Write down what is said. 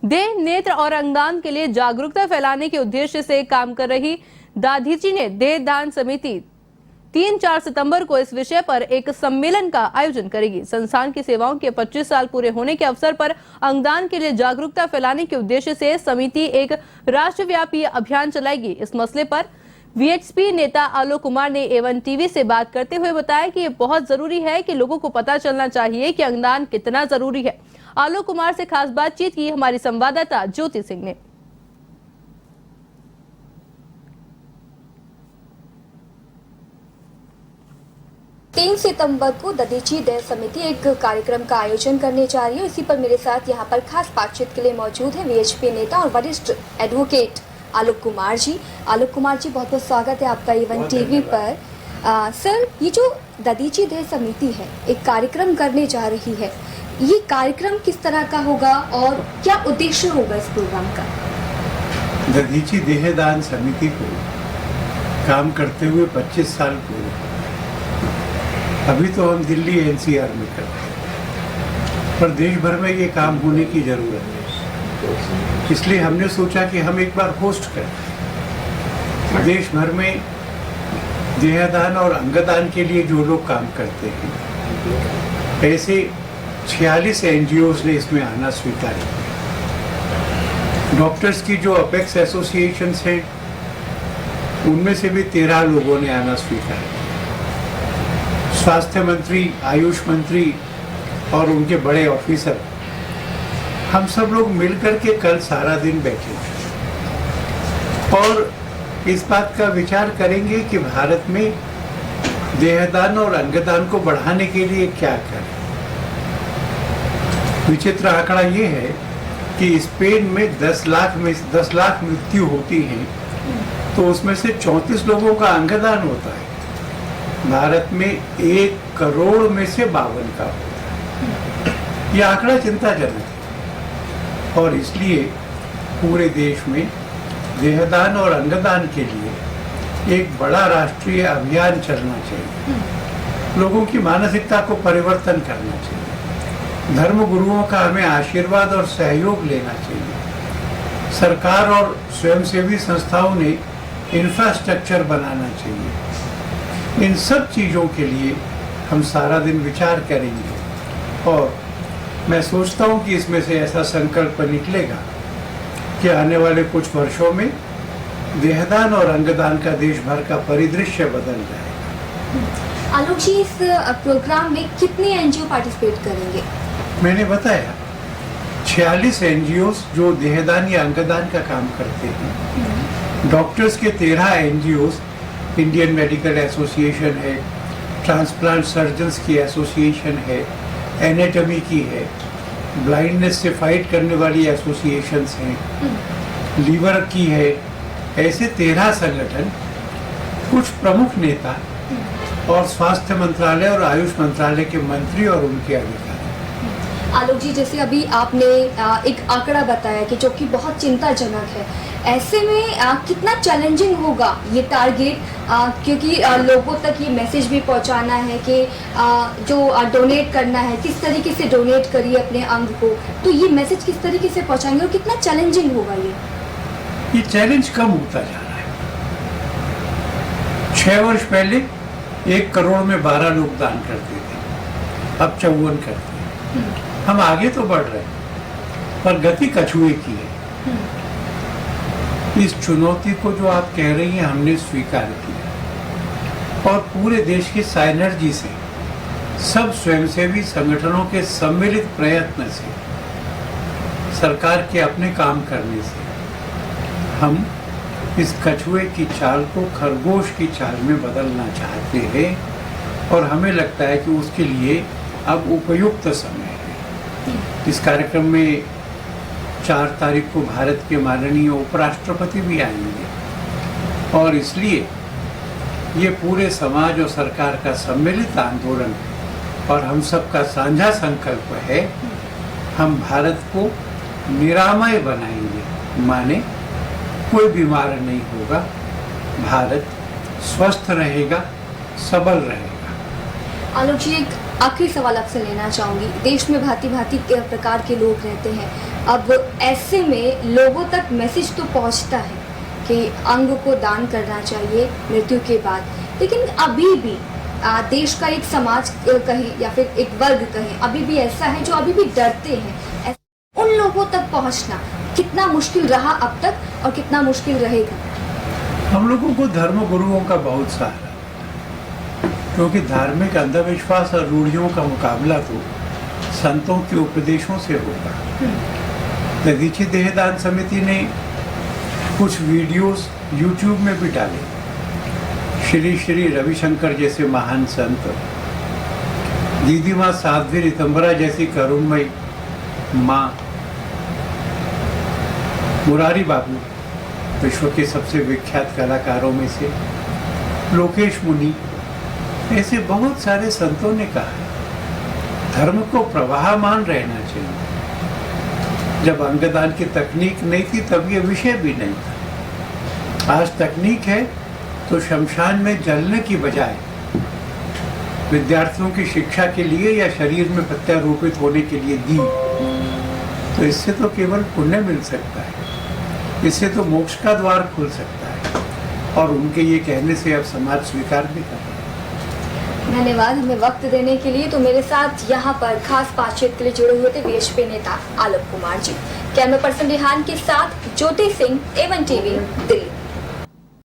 देह, नेत्र और अंगदान के लिए जागरूकता फैलाने के उद्देश्य से काम कर रही दाधीची ने देह दान समिति 3-4 सितंबर को इस विषय पर एक सम्मेलन का आयोजन करेगी। संस्थान की सेवाओं के 25 साल पूरे होने के अवसर पर अंगदान के लिए जागरूकता फैलाने के उद्देश्य से समिति एक राष्ट्रव्यापी अभियान चलाएगी। इस मसले पर वीएचपी नेता आलोक कुमार ने A1 टीवी से बात करते हुए बताया कि ये बहुत जरूरी है कि लोगों को पता चलना चाहिए कि अंगदान कितना जरूरी है। आलोक कुमार से खास बातचीत की हमारी संवाददाता ज्योति सिंह ने। 3 सितंबर को दधीची देह समिति एक कार्यक्रम का आयोजन करने जा रही है। इसी पर मेरे साथ यहाँ पर खास बातचीत के लिए मौजूद है वीएचपी नेता और वरिष्ठ एडवोकेट आलोक कुमार जी। आलोक कुमार जी, बहुत बहुत स्वागत है आपका A1 टीवी पर। सर, ये जो दधीची देह समिति है एक कार्यक्रम करने जा रही है, ये कार्यक्रम किस तरह का होगा और क्या उद्देश्य होगा इस प्रोग्राम का? दधीची देहदान समिति को काम करते हुए 25 साल पूरे। अभी तो हम दिल्ली NCR में करते हैं, पर देश भर में ये काम होने की जरूरत है। इसलिए हमने सोचा कि हम एक बार होस्ट करें। देश भर में देहदान और अंगदान के लिए जो लोग काम करते हैं, ऐसे 46 NGOs ने इसमें आना स्वीकार किया। डॉक्टर्स की जो अपेक्स एसोसिएशंस हैं, उनमें से भी 13 लोगों ने आना स्वीकार किया। स्वास्थ्य मंत्री, आयुष मंत्री और उनके बड़े ऑफिसर, हम सब लोग मिलकर के कल सारा दिन बैठे और इस बात का विचार करेंगे कि भारत में देहदान और अंगदान को बढ़ाने के लिए क्या करें। विचित्र आंकड़ा ये है कि स्पेन में 10 लाख मृत्यु होती हैं, तो उसमें से 34 लोगों का अंगदान होता है। भारत में 1 करोड़ में से 52 का होता है। यह आंकड़ा चिंताजनक है और इसलिए पूरे देश में देहदान और अंगदान के लिए एक बड़ा राष्ट्रीय अभियान चलना चाहिए। लोगों की मानसिकता को परिवर्तन करना चाहिए। धर्म गुरुओं का हमें आशीर्वाद और सहयोग लेना चाहिए। सरकार और स्वयंसेवी संस्थाओं ने इंफ्रास्ट्रक्चर बनाना चाहिए। इन सब चीज़ों के लिए हम सारा दिन विचार करेंगे और मैं सोचता हूँ कि इसमें से ऐसा संकल्प निकलेगा कि आने वाले कुछ वर्षों में देहदान और अंगदान का देश भर का परिदृश्य बदल जाएगा। आलोक जी, इस प्रोग्राम में कितने NGO पार्टिसिपेट करेंगे? मैंने बताया 46 NGOs जो देहदान या अंगदान का काम करते हैं। डॉक्टर्स के 13 NGOs, इंडियन मेडिकल एसोसिएशन है, ट्रांसप्लांट सर्जन्स की एसोसिएशन है, एनाटॉमी की है, ब्लाइंडनेस से फाइट करने वाली एसोसिएशंस हैं, लीवर की है। ऐसे 13 संगठन, कुछ प्रमुख नेता और स्वास्थ्य मंत्रालय और आयुष मंत्रालय के मंत्री और उनके अधिकारी। आलोक जी, जैसे अभी आपने एक आंकड़ा बताया कि जो कि बहुत चिंताजनक है, ऐसे में कितना चैलेंजिंग होगा ये टारगेट, क्योंकि लोगों तक ये मैसेज भी पहुंचाना है कि जो डोनेट करना है, किस तरीके से डोनेट करिए अपने अंग को, तो ये मैसेज किस तरीके से पहुंचाएंगे और कितना चैलेंजिंग होगा ये चैलेंज कम होता जा रहा है। 6 वर्ष पहले 1 करोड़ में 12 लोग दान करते थे, अब 54 करते हैं। हम आगे तो बढ़ रहे हैं, पर गति कछुए की है। इस चुनौती को जो आप कह रही हैं, हमने स्वीकार किया और पूरे देश की साइनर्जी से, सब स्वयंसेवी संगठनों के सम्मिलित प्रयत्न से, सरकार के अपने काम करने से हम इस कछुए की चाल को खरगोश की चाल में बदलना चाहते हैं और हमें लगता है कि उसके लिए अब उपयुक्त समय है। इस कार्यक्रम में 4 तारीख को भारत के माननीय उपराष्ट्रपति भी आएंगे और इसलिए ये पूरे समाज और सरकार का सम्मिलित आंदोलन है और हम सबका साझा संकल्प है। हम भारत को निरामय बनाएंगे, माने कोई बीमार नहीं होगा, भारत स्वस्थ रहेगा, सबल रहेगा। आलोक जी, एक आखिरी सवाल आपसे लेना चाहूंगी। देश में भांति भांति के प्रकार के लोग रहते हैं। अब ऐसे में लोगों तक मैसेज तो पहुंचता है कि अंग को दान करना चाहिए मृत्यु के बाद, लेकिन अभी भी देश का एक समाज कहें या फिर एक वर्ग कहें, अभी भी ऐसा है जो अभी भी डरते हैं। उन लोगों तक पहुंचना कितना मुश्किल रहा अब तक और कितना मुश्किल रहेगा? हम लोगों को धर्म गुरुओं का बहुत सहारा, क्योंकि धार्मिक अंधविश्वास और रूढ़ियों का मुकाबला तो संतों के उपदेशों से होगा। दधीची देहदान समिति ने कुछ वीडियोस YouTube में भी डाले। श्री श्री रविशंकर जैसे महान संत, दीदी माँ साध्वी रितंबरा जैसी करुणमयी माँ, मुरारी बाबू विश्व के सबसे विख्यात कलाकारों में से, लोकेश मुनि, ऐसे बहुत सारे संतों ने कहा धर्म को प्रवाहमान रहना चाहिए। जब अंगदान की तकनीक नहीं थी तब ये विषय भी नहीं था। आज तकनीक है तो शमशान में जलने की बजाय विद्यार्थियों की शिक्षा के लिए या शरीर में प्रत्यारोपित होने के लिए दी, तो इससे तो केवल पुण्य मिल सकता है, इससे तो मोक्ष का द्वार खुल सकता है, और उनके ये कहने से अब समाज स्वीकार भी कर रहा है। धन्यवाद हमें वक्त देने के लिए। तो मेरे साथ यहाँ पर खास बातचीत के लिए जुड़े हुए थे वीएचपी नेता आलोक कुमार जी। कैमरा पर्सन रिहान के साथ ज्योति सिंह, A1 टीवी, दिल्ली।